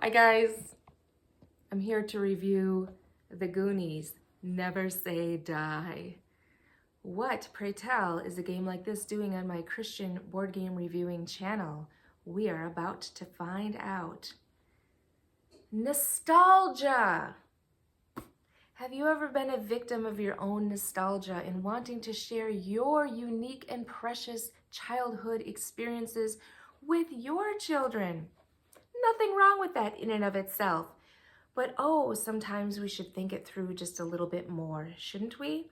Hi guys, I'm here to review the Goonies Never Say Die. What, pray tell, is a game like this doing on my Christian board game reviewing channel? We are about to find out. Nostalgia! Have you ever been a victim of your own nostalgia and wanting to share your unique and precious childhood experiences with your children? Nothing wrong with that in and of itself. But oh, sometimes we should think it through just a little bit more, shouldn't we?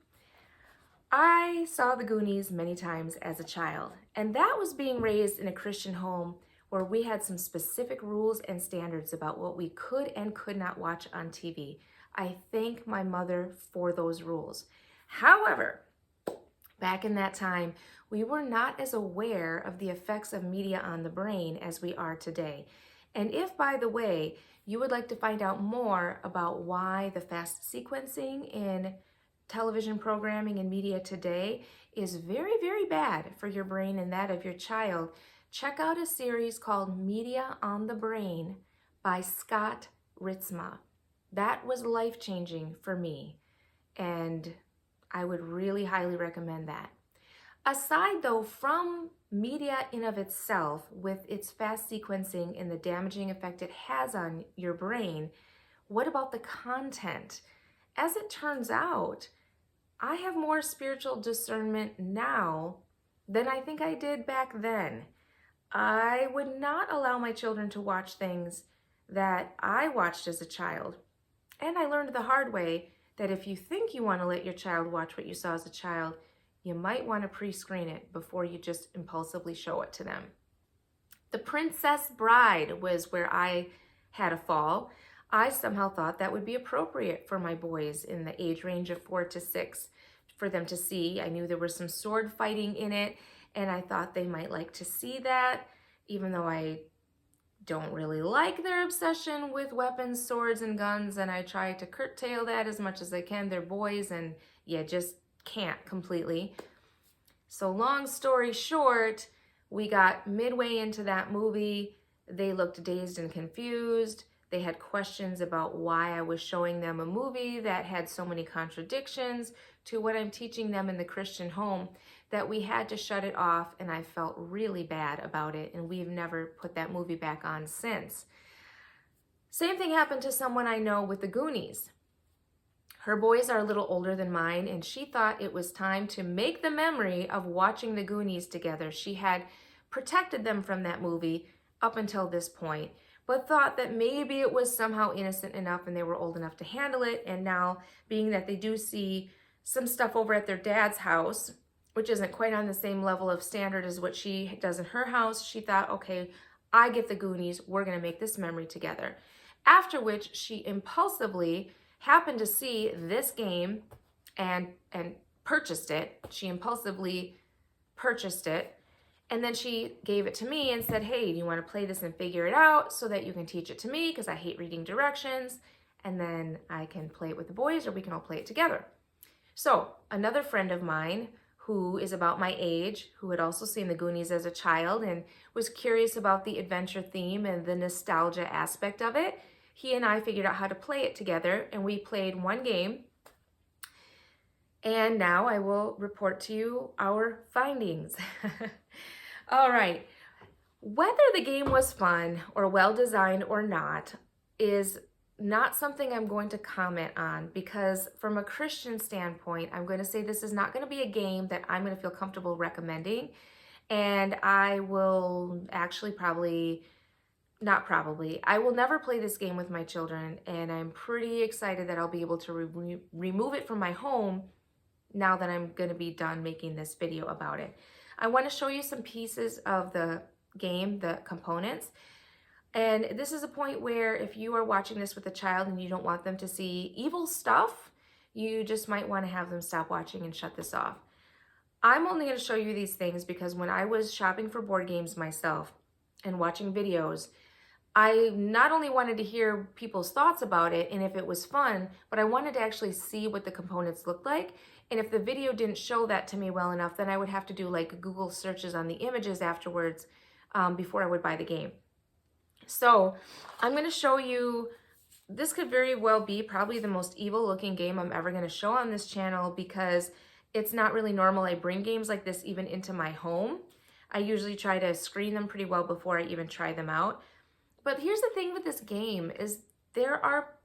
I saw the Goonies many times as a child, and that was being raised in a Christian home where we had some specific rules and standards about what we could and could not watch on TV. I thank my mother for those rules. However, back in that time, we were not as aware of the effects of media on the brain as we are today. And if, by the way, you would like to find out more about why the fast sequencing in television programming and media today is very, very bad for your brain and that of your child, check out a series called Media on the Brain by Scott Ritzma. That was life-changing for me, and I would really highly recommend that. Aside though from media in of itself, with its fast sequencing and the damaging effect it has on your brain, what about the content? As it turns out, I have more spiritual discernment now than I think I did back then. I would not allow my children to watch things that I watched as a child. And I learned the hard way that if you think you want to let your child watch what you saw as a child, you might want to pre-screen it before you just impulsively show it to them. The Princess Bride was where I had a fall. I somehow thought that would be appropriate for my boys in the age range of 4 to 6 for them to see. I knew there was some sword fighting in it, and I thought they might like to see that, even though I don't really like their obsession with weapons, swords, and guns, and I try to curtail that as much as I can. They're boys, and yeah, just can't completely. So long story short, we got midway into that movie. They looked dazed and confused. They had questions about why I was showing them a movie that had so many contradictions to what I'm teaching them in the Christian home that we had to shut it off, and I felt really bad about it, and we've never put that movie back on since. Same thing happened to someone I know with the Goonies. Her boys are a little older than mine, and she thought it was time to make the memory of watching the Goonies together. She had protected them from that movie up until this point, but thought that maybe it was somehow innocent enough and they were old enough to handle it. And now, being that they do see some stuff over at their dad's house, which isn't quite on the same level of standard as what she does in her house, she thought, okay, I get the Goonies, we're gonna make this memory together. After which she impulsively happened to see this game and purchased it. She impulsively purchased it, and then she gave it to me and said, hey, do you want to play this and figure it out so that you can teach it to me, because I hate reading directions, and then I can play it with the boys, or we can all play it together. So another friend of mine who is about my age, who had also seen the Goonies as a child and was curious about the adventure theme and the nostalgia aspect of it, he and I figured out how to play it together, and we played one game. And now I will report to you our findings. All right. Whether the game was fun or well-designed or not is not something I'm going to comment on, because from a Christian standpoint, I'm going to say this is not going to be a game that I'm going to feel comfortable recommending. And I will actually I will never play this game with my children, and I'm pretty excited that I'll be able to remove it from my home now that I'm going to be done making this video about it. I want to show you some pieces of the game, the components. And this is a point where if you are watching this with a child and you don't want them to see evil stuff, you just might want to have them stop watching and shut this off. I'm only going to show you these things because when I was shopping for board games myself and watching videos, I not only wanted to hear people's thoughts about it and if it was fun, but I wanted to actually see what the components looked like. And if the video didn't show that to me well enough, then I would have to do like Google searches on the images afterwards before I would buy the game. So I'm going to show you, this could very well be probably the most evil looking game I'm ever going to show on this channel, because it's not really normal I bring games like this even into my home. I usually try to screen them pretty well before I even try them out. But here's the thing with this game is there are,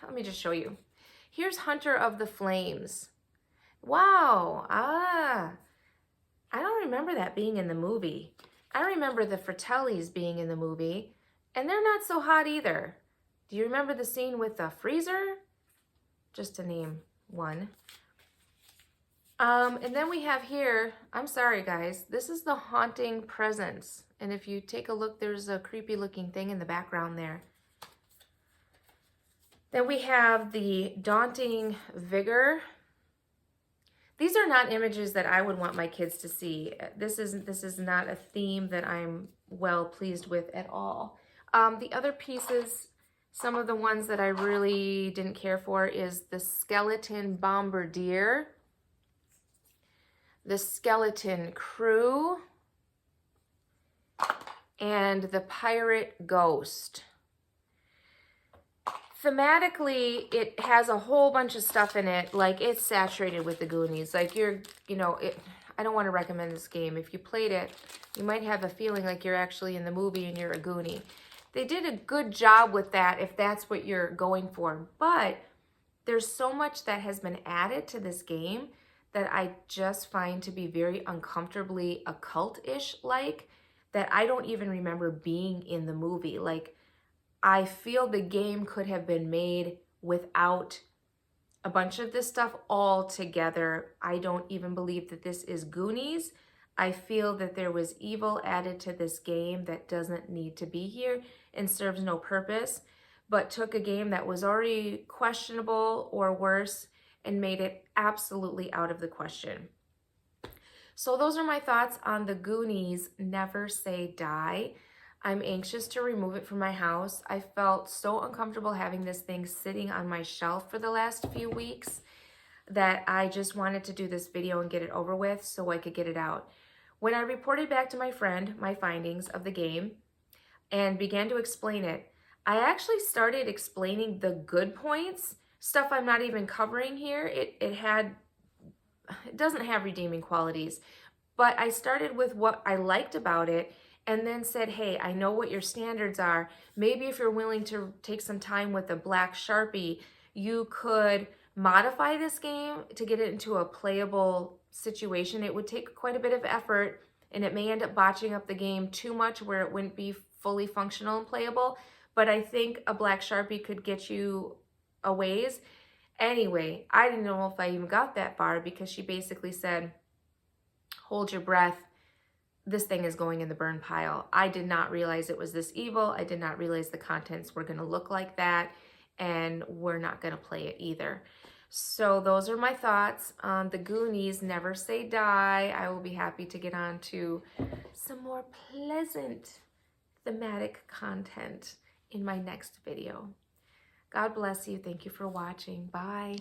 let me just show you. Here's Hunter of the Flames. Wow, I don't remember that being in the movie. I remember the Fratellis being in the movie, and they're not so hot either. Do you remember the scene with the freezer? Just to name one. And then we have here, I'm sorry guys, this is the Haunting Presence. And if you take a look, there's a creepy looking thing in the background there. Then we have the Daunting Vigor. These are not images that I would want my kids to see. This is not a theme that I'm well pleased with at all. The other pieces, some of the ones that I really didn't care for, is the Skeleton Bombardier, the Skeleton Crew, and the Pirate Ghost. Thematically, it has a whole bunch of stuff in it. Like, it's saturated with the Goonies. Like, I don't want to recommend this game. If you played it, you might have a feeling like you're actually in the movie and you're a Goonie. They did a good job with that if that's what you're going for. But there's so much that has been added to this game that I just find to be very uncomfortably occult-ish like, that I don't even remember being in the movie. Like, I feel the game could have been made without a bunch of this stuff all together. I don't even believe that this is Goonies. I feel that there was evil added to this game that doesn't need to be here and serves no purpose, but took a game that was already questionable or worse and made it absolutely out of the question. So those are my thoughts on the Goonies Never Say Die. I'm anxious to remove it from my house. I felt so uncomfortable having this thing sitting on my shelf for the last few weeks that I just wanted to do this video and get it over with so I could get it out. When I reported back to my friend my findings of the game and began to explain it, I actually started explaining the good points, stuff I'm not even covering here. It doesn't have redeeming qualities, but I started with what I liked about it, and then said, hey, I know what your standards are. Maybe if you're willing to take some time with a black Sharpie, you could modify this game to get it into a playable situation. It would take quite a bit of effort, and it may end up botching up the game too much where it wouldn't be fully functional and playable. But I think a black Sharpie could get you a ways. Anyway, I didn't know if I even got that far, because she basically said, hold your breath. This thing is going in the burn pile. I did not realize it was this evil. I did not realize the contents were going to look like that, and we're not going to play it either. So those are my thoughts on the Goonies Never Say Die. I will be happy to get on to some more pleasant thematic content in my next video. God bless you. Thank you for watching. Bye.